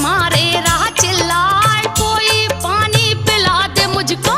मारे राह चिल्लाए, कोई पानी पिला दे मुझको।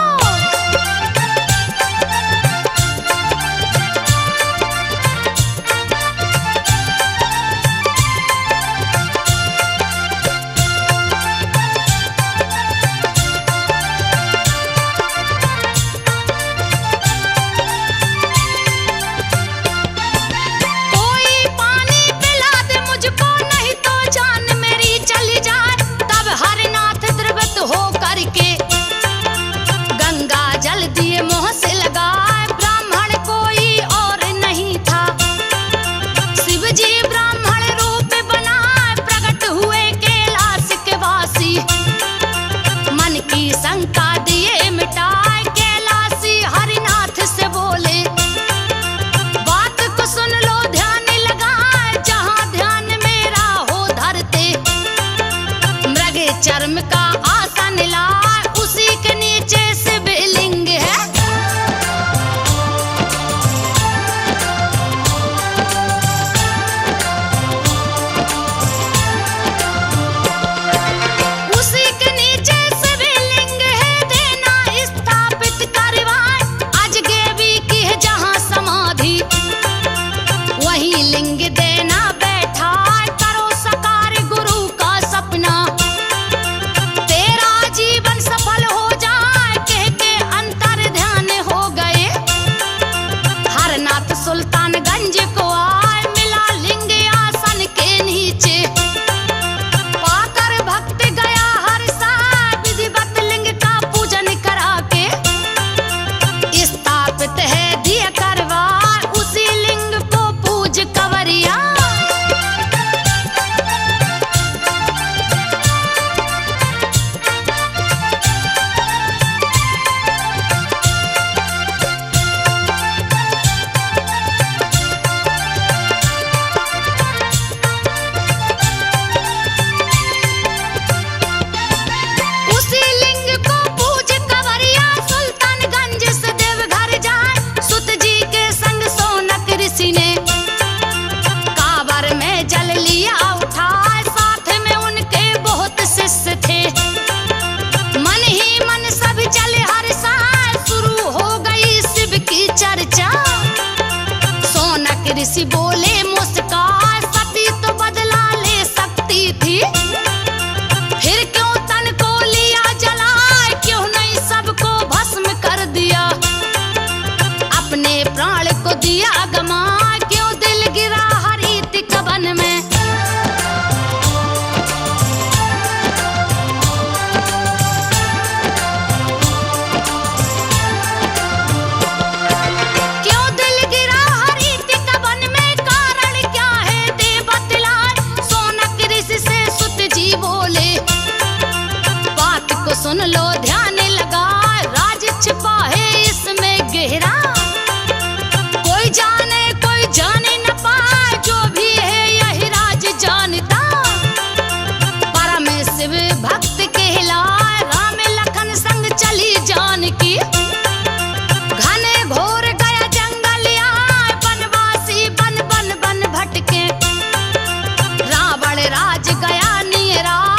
बोले मुस्कान, सती तो बदला ले सकती थी, फिर क्यों तन को लिया जलाए, क्यों नहीं सबको भस्म कर दिया, अपने प्राण को दिया गमा, क्यों दिल गिरा हरित कवन में। सुन लो ध्यान लगा, राज छिपा है इसमें गहरा, कोई जाने न पाए, जो भी है यही राज जानता, परम शिव भक्त कहलाए, राम लखन संग चली जानकी, घने घोर गया जंगल आए, बनवासी बन बन बन भटके, रावण राज गया नियराए,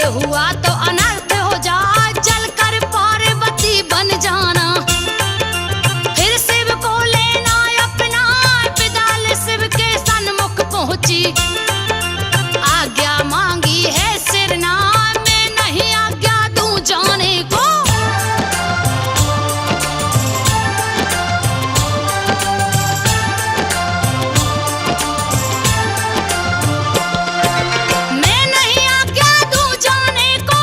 हुआ तो अनर्थ हो जाए, जलकर पार्वती बन जाना। फिर शिव को लेना अपना, विदाल शिव के सन्मुख पहुंची। आज्ञा मांगी है सिरना, मैं नहीं आज्ञा दूं जाने को। मैं नहीं आज्ञा दूं जाने को,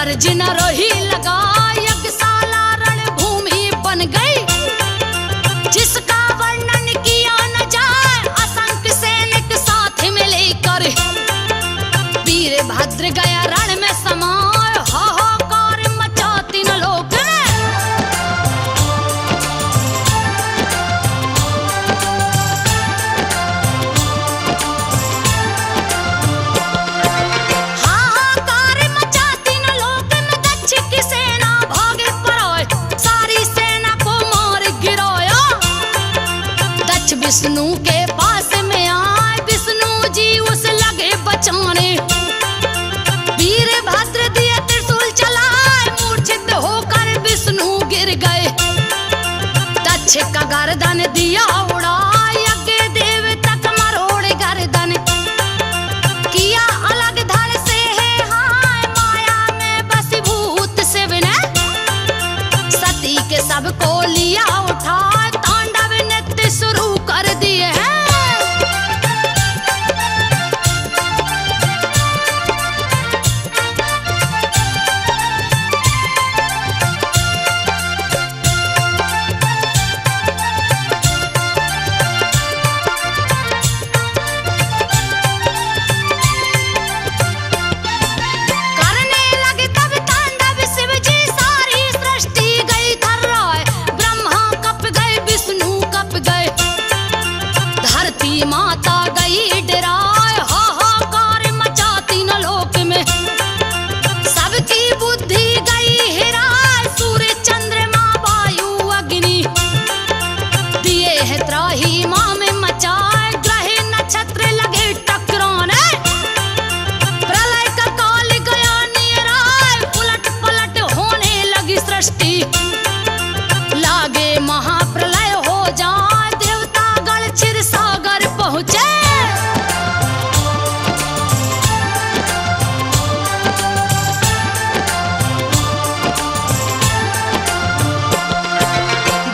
गरज न रही लगा यज्ञशाला रणभूमि बन गई, जिसका वर्णन किया न जाए। असंख्य सैनिक साथ में लेकर वीरभद्र गया रण में समाये, हाहाकार मचा तीन लोक में। हाहाकार मचा तीन लोक में, दक्ष की सेना भागे पराए, सारी सेना को मार गिराया। दक्ष विष्णु के पास में आए, विष्णु जी उस लगे बचाने। वीरभद्र दिए त्रिशूल चलाए, मूर्छित होकर विष्णु गिर गए। दक्ष का गर्दन दिया उड़ा, यज्ञ देव तक मरोड़ गर्दन। किया अलग धड़ से है हाय, माया में बसीभूत शिव ने। सती के सबको लिया उठा, तांडव नृत्य शुरू कर दिए हैं। करने लगे तब तांडव शिव जी, सारी सृष्टि गई थर्राए। ब्रह्मा कप गए, विष्णु कप गए, धरती माता गई डराए। हाहाकार मचा तीन लोक में, सबकी बुद्धि गई हिराए। सूर्य चंद्रमा वायु अग्नि दिए है त्राही माँ में मचाए। ग्रह नक्षत्र लगे टकराने, प्रलय का काल गया निराए। उलट पलट होने लगी सृष्टि, लागे महाप्रलय हो जाए। देवता गण क्षीर सागर पहुँचे।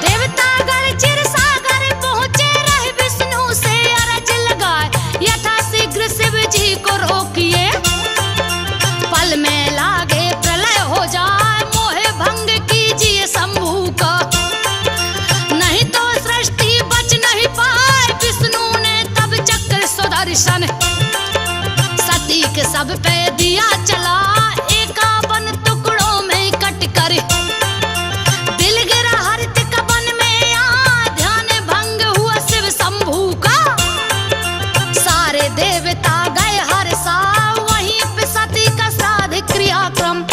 देवतागण क्षीर सागर पहुँचे, रहे विष्णु से अरज लगाए। यथा शीघ्र शिव जी को रोकिए, पल में लागे प्रलय हो जाए। मोहे भंग कीजिए शंभू का, नहीं तो सृष्टि बच नहीं पाए। विष्णु ने तब चक्र सुदर्शन, सती के सब पे दिया चला। 51 टुकड़ों में कट कर, दिल गिरा हरित कवन में आ। ध्यान भंग हुआ शिव शंभू का, सारे देवता गए हर सा। वहीं पे सती का श्राद्ध क्रियाक्रम।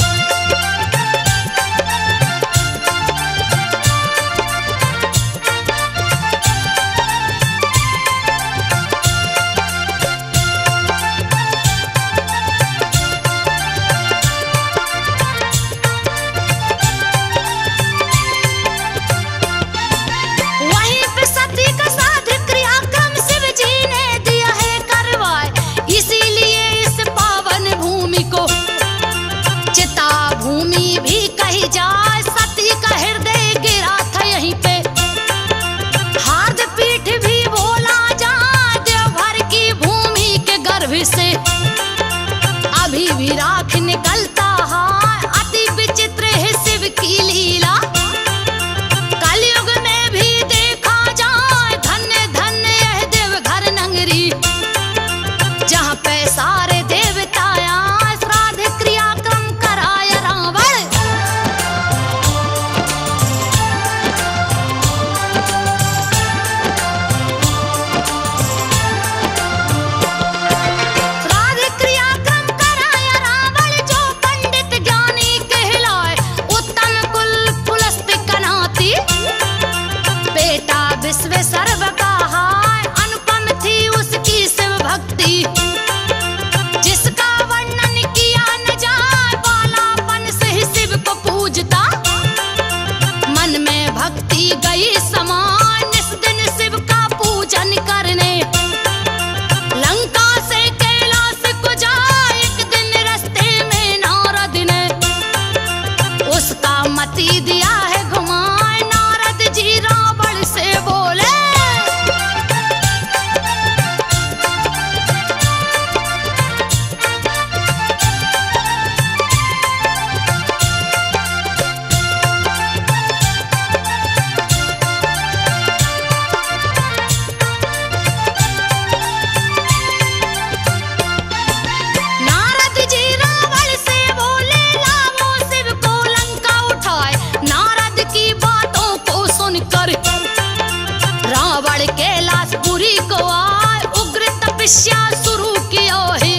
तपस्या शुरू किया है।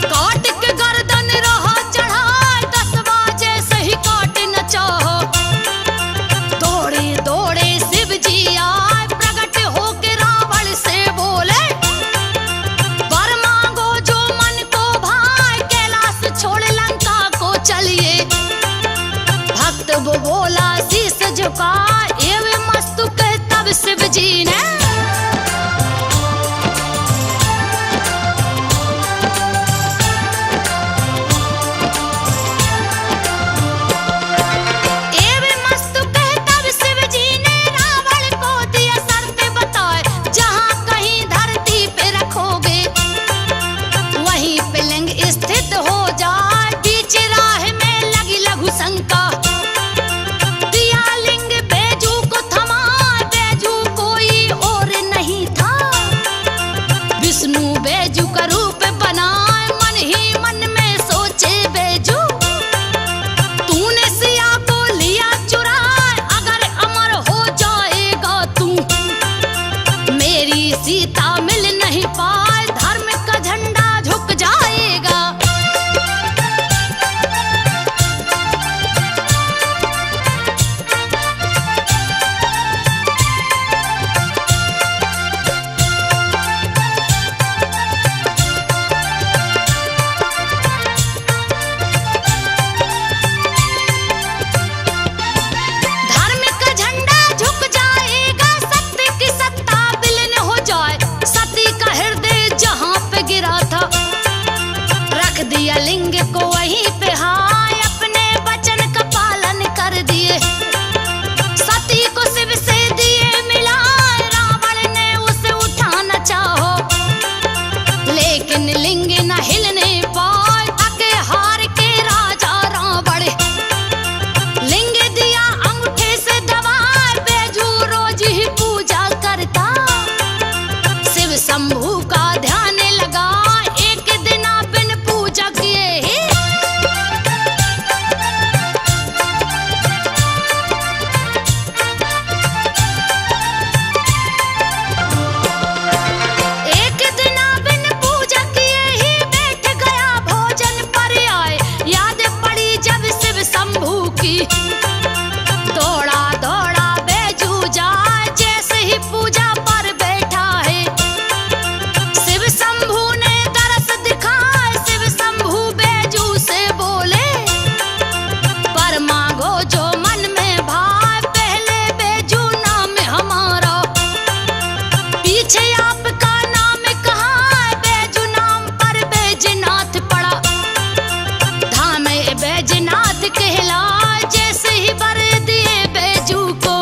काट के गर्दन रहा चढ़ा 10 बजे से ही काट न चाहो। दौड़े दौड़े शिव जी आए प्रकट होके रावण से बोले वर मांगो जो मन को भाए कैलाश छोड़ लंका को चलिए। भक्त वो बोला शीस झुका एवं मस्तुक तब शिव जी ने स्थित हो जाए बीच राह में लगी लघु शंका। दिया लिंग बैजू को थमा बैजू कोई और नहीं था। विष्णु बैजू का रूप बनाए मन ही मन में सोचे बैजू तूने सिया को लिया चुराए अगर अमर हो जाएगा तू। मेरी सीता मिल नहीं पाए धर्म का झंडा झुक जाएगा। धर्म का झंडा झुक जाएगा सत्य की सत्ता विलीन हो जाए। सती का हृदय जहां पे गिरा था रख दिया लिंग को वहीं पे हाय अपने वचन का पालन कर दिए। सती को शिव से दिए मिला रावण ने उसे उठाना चाहो लेकिन लिंग न हिलने पाए थके हार के राजा रावण। लिंग दिया अंगूठे से दबा बैजू रोज ही पूजा करता। शिव शंभू का ध्यान लगा एक दिन बिन पूजा किए ही एक दिन बिन पूजा किए ही बैठ गया भोजन पर आए। याद पड़ी जब शिव शंभू की दौड़ा दौड़ा बैजू जाए जैसे ही पूजा पर बैठा है। शिव शंभू ने दरस दिखाए शिव शंभू बैजू से बोले पर मांगो जो मन में भाए पहले बैजू नाम हमारा पीछे आपका नाम कहाँ बैजू नाम पर बैजनाथ पड़ा। धाम बैजनाथ कहला जैसे ही वर दिए बैजू को।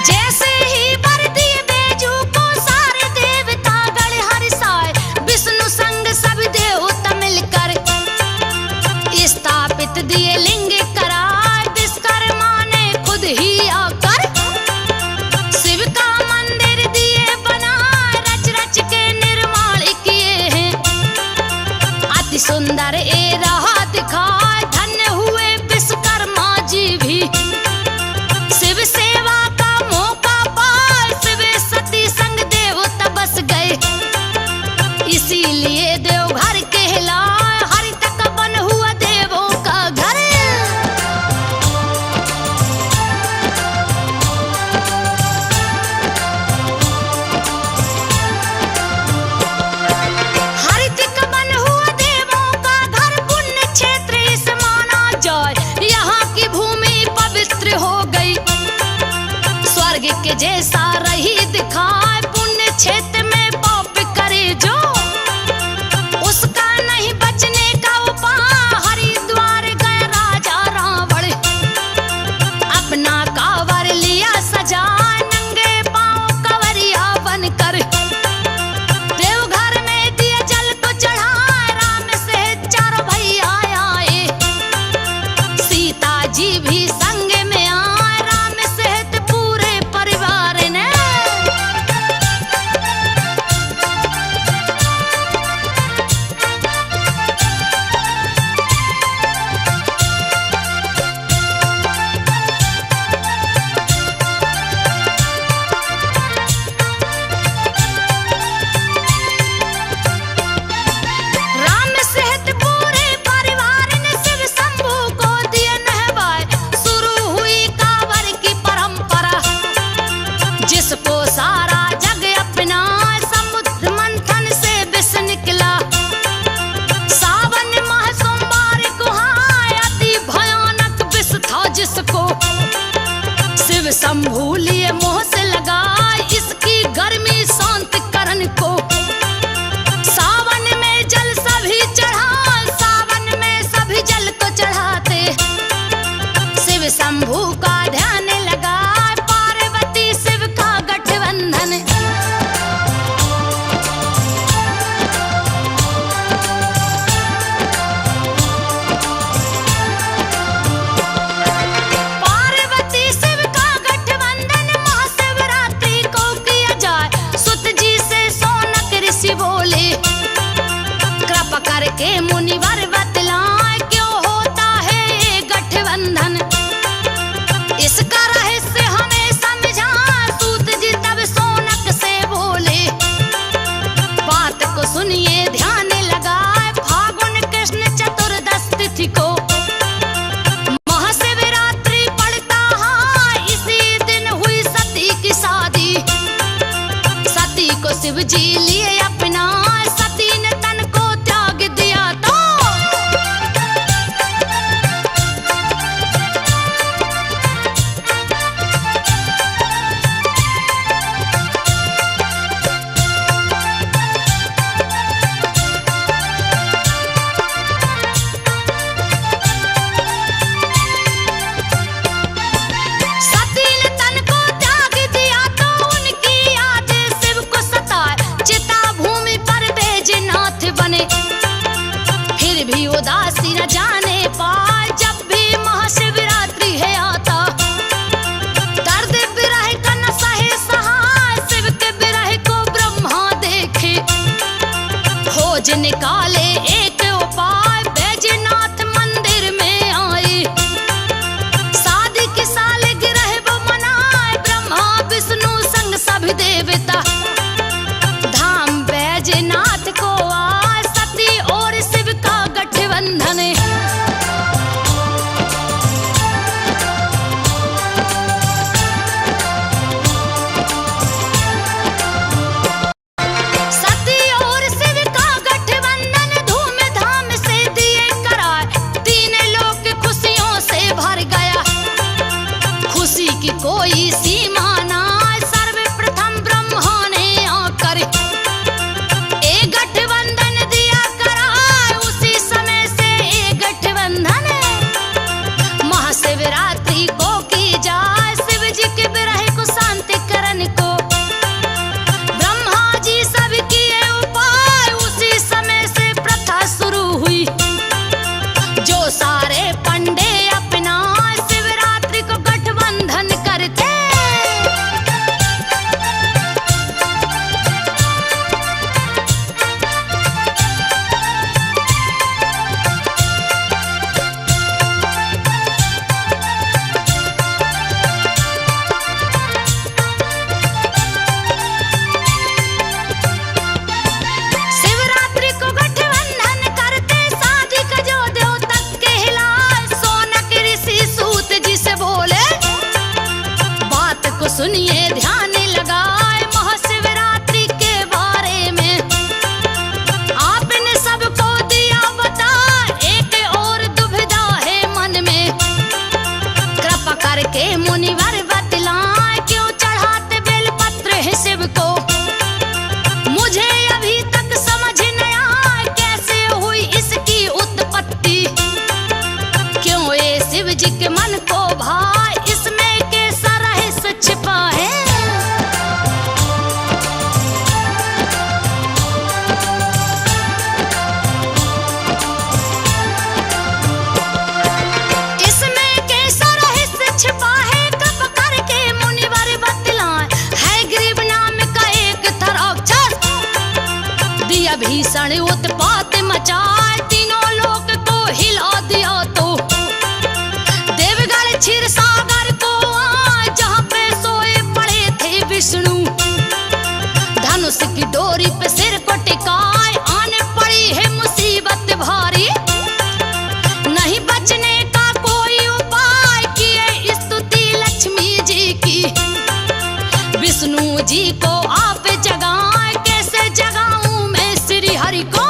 जैसे ही वर दिए बैजू को सारे देवता गण हर्षाए। विष्णु संग सब देवता मिलकर स्थापित दिए लिंग करार। विश्वकर्मा ने खुद ही आकर शिव का मंदिर दिए बनाए रच रच के निर्माण किए हैं। अति सुंदर ए रहा दिखाए धन्य हुए विश्वकर्मा जी भी। शिव सेवा का मौका पाए शिव सती संग देवता बस गए। इसीलिए देवघर कहलाए हरि तक बन हुआ देवों का घर। हरि तक बन हुआ देवों का घर पुण्य क्षेत्र इस माना जाए। यहाँ की भूमि पवित्र हो गई स्वर्ग के जैसा रही दिखाए। पुण्य क्षेत्र में पाप करे जो उसका नहीं बचने का उपाय। हरिद्वार गए राजा रावण अपना कांवर लिया सजा नंगे पांव कंवरिया बनकर। देवघर में दिए जल को चढ़ाए राम से चारों भैया आए। सीता जी भी संग में आए राम सहित शंभू लिए मोह से लगाए इसकी गर्मी शांत करन को। सावन में जल सभी चढ़ा, सावन में सभी जल को चढ़ाते। शिव शंभू का ध्यान लगाए पार्वती शिव का गठबंधन। करके मुनिवर बतलाए क्यों होता है ये गठबंधन। इसका रहस्य हमें समझा सूत जी तब सोनक से बोले। बात को सुनिए ध्यान लगाए फागुन कृष्ण चतुर्दश तिथि को महाशिवरात्रि पड़ता है। इसी दिन हुई सती की शादी। सती को शिव जी लिए अपना, सती ने तन को त्याग दिया तो सती ने तन को त्याग दिया तो उनकी याद शिव को सताए। चिता भूमि पर बैजनाथ बने फिर भी उदासी न जाने पाए। जब भी महाशिवरात्रि है आता दर्द विरह का न सहे सहाय। शिव के विरह को ब्रह्मा देखे खोज निकाले एक उपाय। बैजनाथ मंदिर में आए शादी की सालगिरह वो मनाए। ब्रह्मा विष्णु संग सभी देवता धाम बैजनाथ को आए। सती और शिव का गठबंधन। सती और शिव का गठबंधन धूमधाम से दिए कराए। तीन लोक खुशियों से भर गया, खुशी की कोई सीमा ना। सर्वप्रथम ब्रह्मा ने आकर एक गठबंधन दिया कराए। उसी समय से एक गठबंधन महाशिवरात्रि को की जाए। शिव जी के विरह को शांति करने को ब्रह्मा जी सब किए उपाय। उसी समय से प्रथा शुरू हुई जो सारे पंडे अपना शिवरात्रि को गठबंधन करते। शिवरात्रि को गठबंधन करते शादी का जो देव तक के हिलाए। सोनक ऋषि सूत जी से बोले बात को सुनिए ध्यान लगाए। महाशिवरात्रि के बारे में आपने सबको दिया बता। एक और दुविधा है मन में कृपा करके मुनिवर बतलाए। क्यों चढ़ाते बेलपत्र है शिव को मुझे अभी तक समझ न आए। कैसे हुई इसकी उत्पत्ति, क्यों ये शिव जी के मन को भाए। इसमें कैसा रहस्य छिपा है। इसमें कैसा रहस्य छिपा है कृपा करके मुनिवर बतलाए। है गरीब नाम का एक था राक्षस दिया भीषण उत्पात मचाए। तीनों लोक को हिला दिया तो देवगढ़ क्षीर सागर को आए। जहाँ पे सोए पड़े थे विष्णु धनुष की डोरी पे सिर को टिकाए। आने पड़ी है मुसीबत भारी, नहीं बचने का कोई उपाय। किए स्तुति लक्ष्मी जी की विष्णु जी को आप जगाए। कैसे जगाऊं मैं श्री हरि को।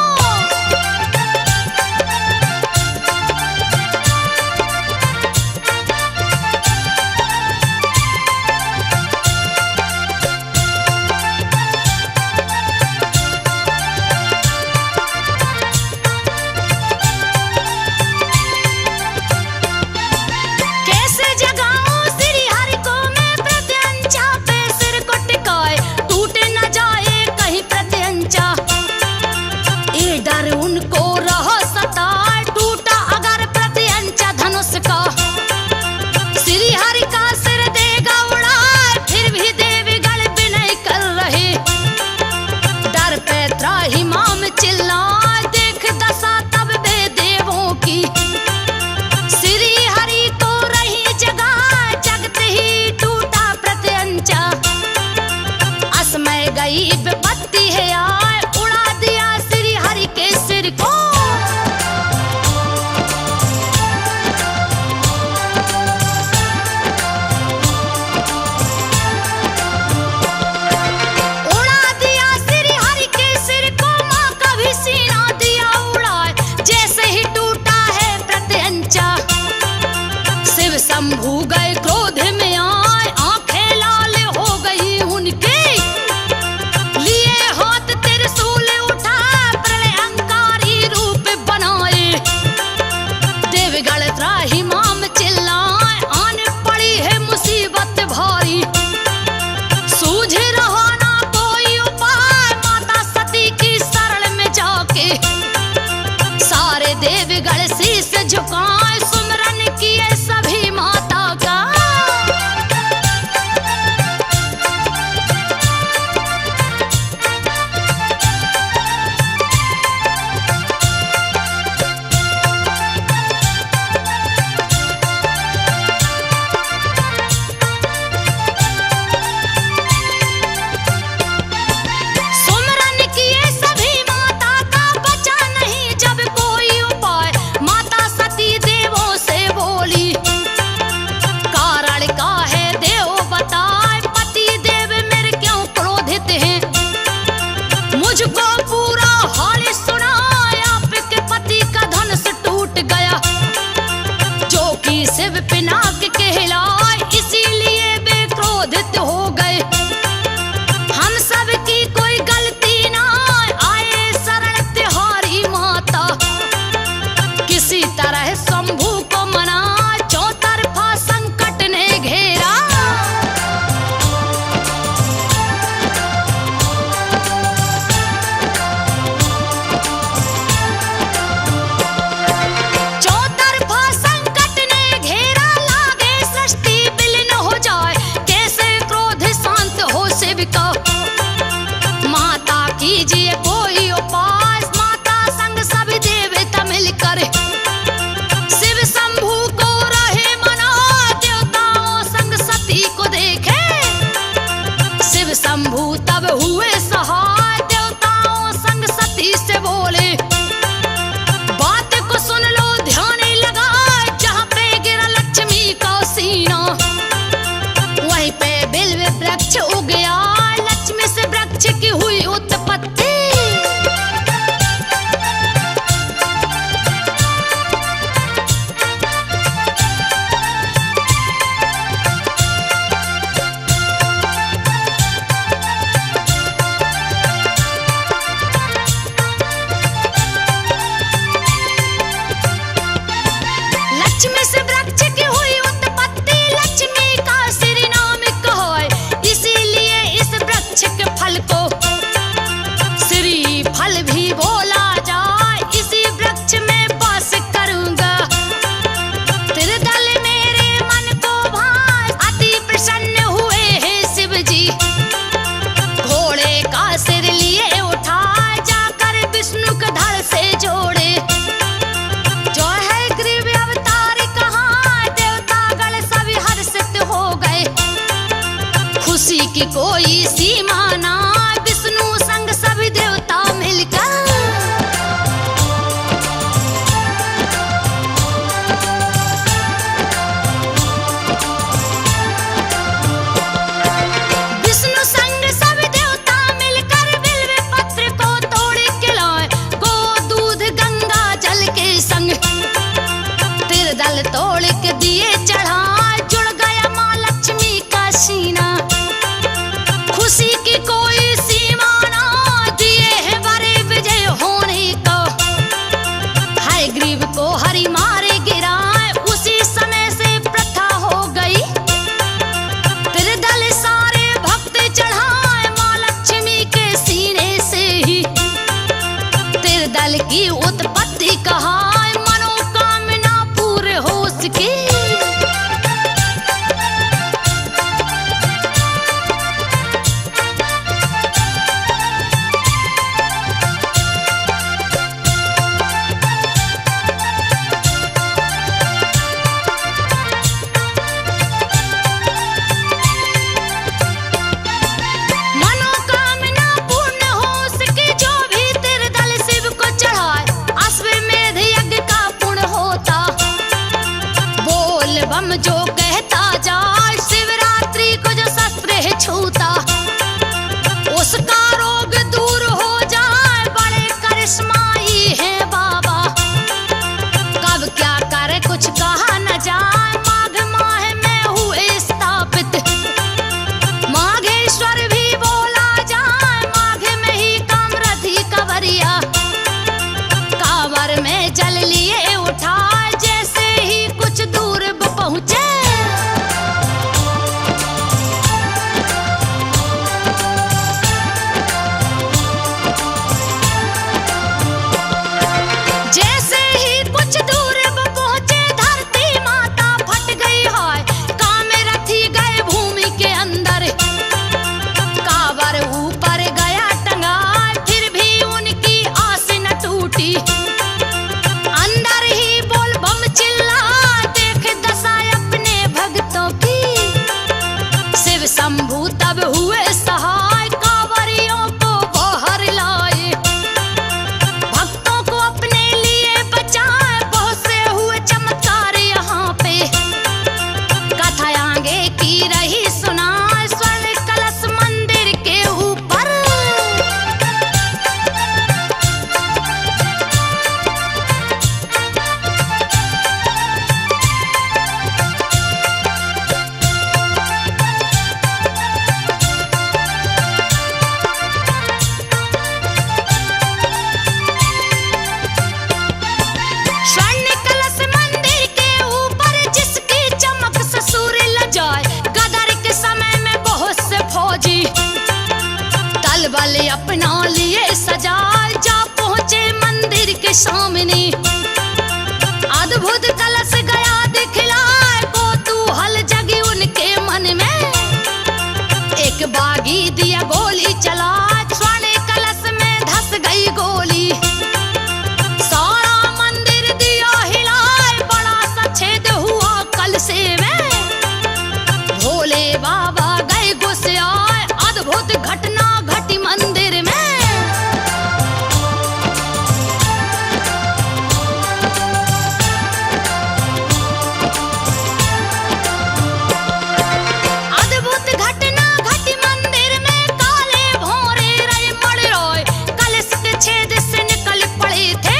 खुशी की कोई सीमा ना, विष्णु संग सभी देवता मिलकर दल तोड़ के दिए चढ़ा, जुड़ गया माँ लक्ष्मी का सीना। खुशी की कोई सीमा ना, दिए है बड़े विजय होने को। हाय ग्रीव को हरि मारे गिराए, उसी समय से प्रथा हो गई। फिर दल सारे भक्त चढ़ाए माँ लक्ष्मी के सीने से ही। फिर दल की उत्पत्ति कहा की। मनोकामना पूर्ण हो सके, जो भी तेरे दल शिव को चढ़ाए, अश्वमेध यज्ञ का पुण्य होता। बम जो कहता जाए, शिवरात्रि को जो शस्त्र है छूता, उसका रोग दूर हो जाए। बड़े करिश्माई है बाबा, कब क्या करे कुछ कहा न जाए। माघ माह में हुए स्थापित, माघेश्वर भी बोला जाए। माघ में ही कामरथी कवरिया, कांवर में जल लिए उठाए। जैसे ही कुछ दूर पहुंचे, जैसे ही कुछ दूर पहुंचे, धरती माता फट गई है। कामरथी गए भूमि के अंदर, कांवर ऊपर गया टंगा, फिर भी उनकी आस न टूटी। अंदर ही बोल बम चिल्ला, शंभू तब हुए सहाय, कांवरियों को बाहर लाए। भक्तों को अपने लिए बचाए, बहुत से हुए चमत्कार यहाँ पे। कथा आगे की रही सुनाए, स्वर्ण कलश मंदिर के ऊपर। बल अपना लिए सजाए, जा पहुंचे मंदिर के सामने। अद्भुत कलश गया दिखलाए, कौतूहल जगी उनके मन में। एक बागी दिया गोली चला, स्वर्ण कलश में धस गई गोली। सारा मंदिर दिया हिलाए, बड़ा सा छेद हुआ कलशे में। भोले बाबा गए गुस्से आए, अद्भुत घटना घटी मंदिर में। अद्भुत घटना घटी मंदिर में, काले भोरे रहे मड़ रोए, कलश के छेद से निकल पड़े थे।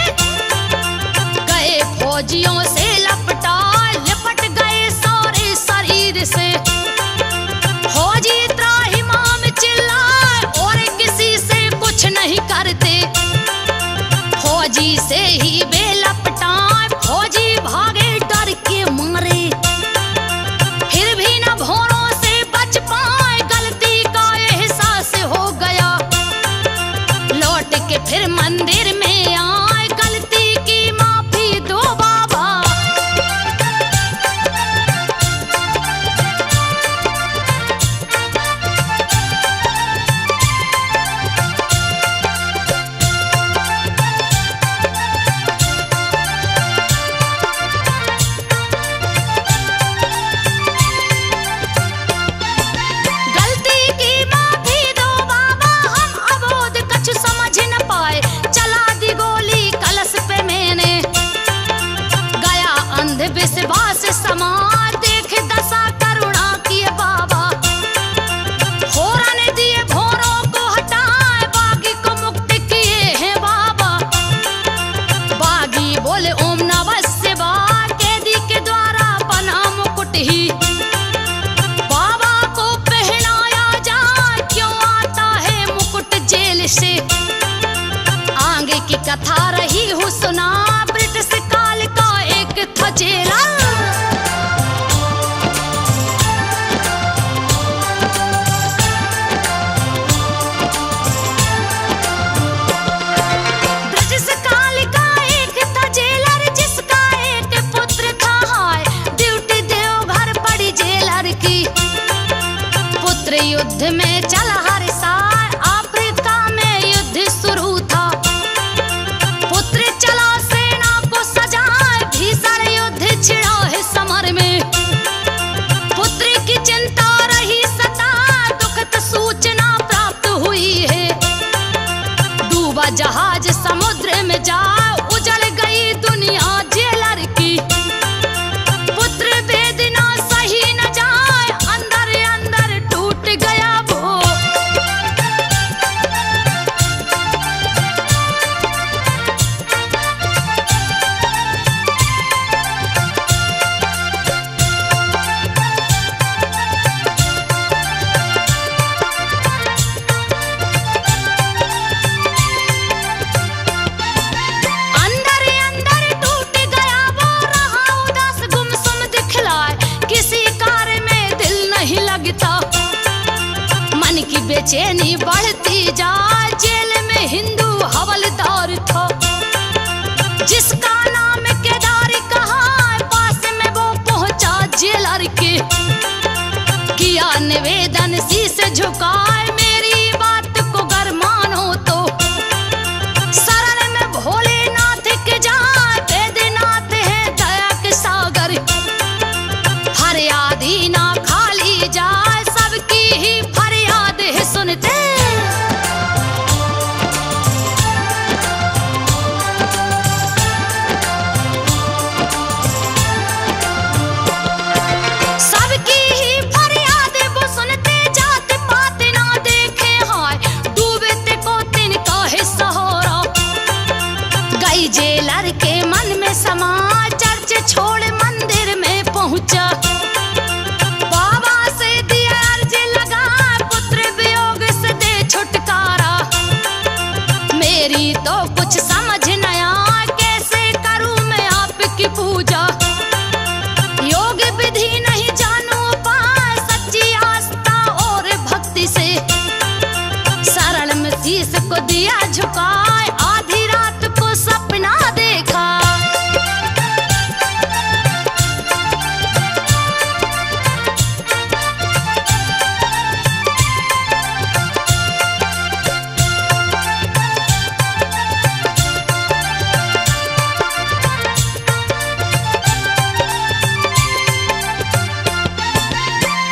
गए फौजियों से लपट गए सारे शरीर से। युद्ध में चला हर साल, अफ्रीका में युद्ध शुरू था। पुत्र चला सेना को सजाए, भीषण युद्ध छिड़ा है समर में। पुत्र की चिंता रही सता, दुखद सूचना प्राप्त हुई है। डूबा जहाज समुद्र में जा, उजड़ गई दुनिया जेलर की। पुत्र वेदना सही न जाए, अंदर अंदर टूट गया वो। अंदर अंदर टूट गया वो, रहा उदास गुमसुम दिखलाए, किसी कार्य में दिल नहीं लगता। मन की बेचैनी बढ़ती जाए, जेल में हिंदू हवलदार था, जिसका नाम केदारी कहा। पास में वो पहुंचा जेलर के, किया निवेदन शीश झुकाए, मेरी बात को गर मानो तो। शरण में भोलेनाथ के जाए, वेदनाथ है दया के सागर। फरियादी ना खाली जाए, सबकी ही फरियाद है सुनते। सबकी ही फरियाद वो सुनते, जात पात ना देखे हाय, डूबे ते को तिनका है सहारा। गई जेलर के मन में समा, चर्च छोड़ मंदिर में पहुंचा। बाबा से दिया अर्ज लगा, पुत्र वियोग से दे छुटकारा। मेरी तो कुछ समझ न आया, कैसे करूं मैं आपकी पूजा। योग विधि नहीं जानू पाए, सच्ची आस्था और भक्ति से। शरण में शीश को दिया झुकाए, आधी रात को सपना देखा।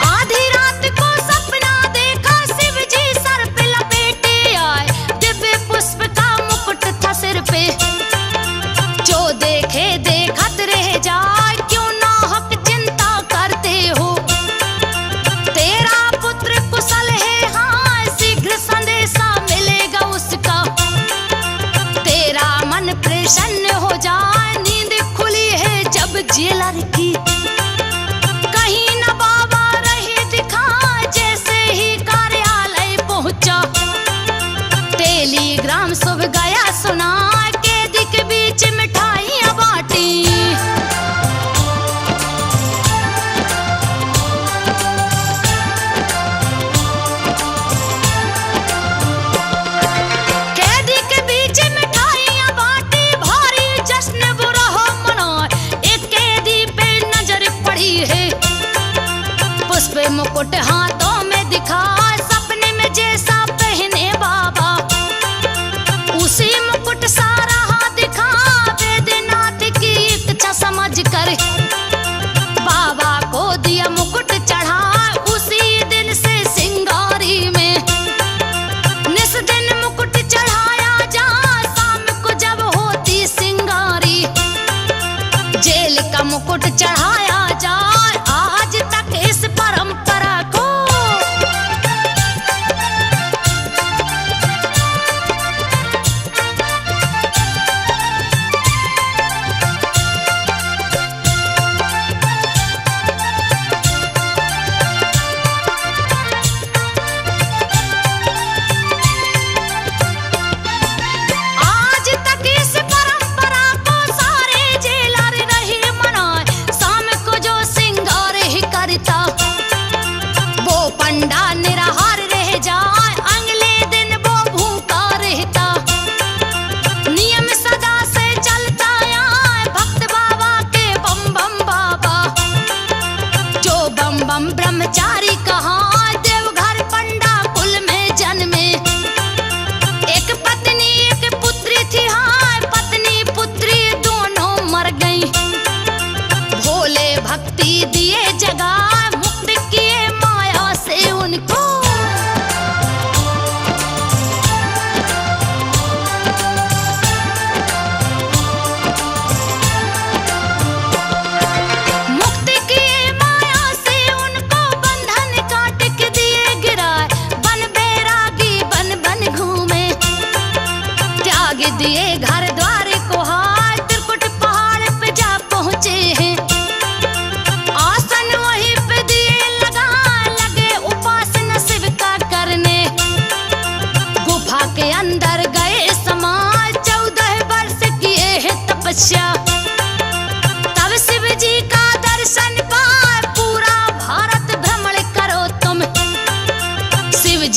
आधी रात को सपना देखा, शिव जी सर पे लपेटे आए, दिव्य पुष्प का मुकुट था सिर पे। जो देखे देखत रह जाए, क्यों ना हक चिंता करते हो। तेरा पुत्र कुशल है हाँ, शीघ्र संदेशा मिलेगा उसका। तेरा मन प्रसन्न हो जाए, नींद खुली है जब जेलर की। कहीं न बाबा रहे दिखा, जैसे ही कार्यालय पहुंचा। टेलीग्राम शुभ गया सुना, कैदी के बीच मिठाइयां बांटी। कैदी के बीच मिठाइयां बांटी, भारी जश्न बुरा हो मनाए। एक कैदी पे नजर पड़ी है, पुष्प मुकुट हाथों में दिखा, सपने में जैसा पहने बाबा। उसी मुकुट सारा हाथ दिखा, वेदनाथ की इच्छा समझ कर। बाबा को दिया मुकुट चढ़ा, उसी दिन से सिंगारी में। निस दिन मुकुट चढ़ाया जा, शाम को जब होती सिंगारी। जेल का मुकुट चढ़ाया जाए, आज तक इस परंपरा को। आज तक इस परंपरा को सारे जेलर रहे मनाए, शाम को जो सिंगार ही करता। वो पंडा निराहार रह जाए, अगले दिन वो भूखा रहता। नियम सदा से चलता आए, भक्त बाबा के बम बम बाबा। जो बम बम ब्रह्मचारी कहा, देवघर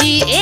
जी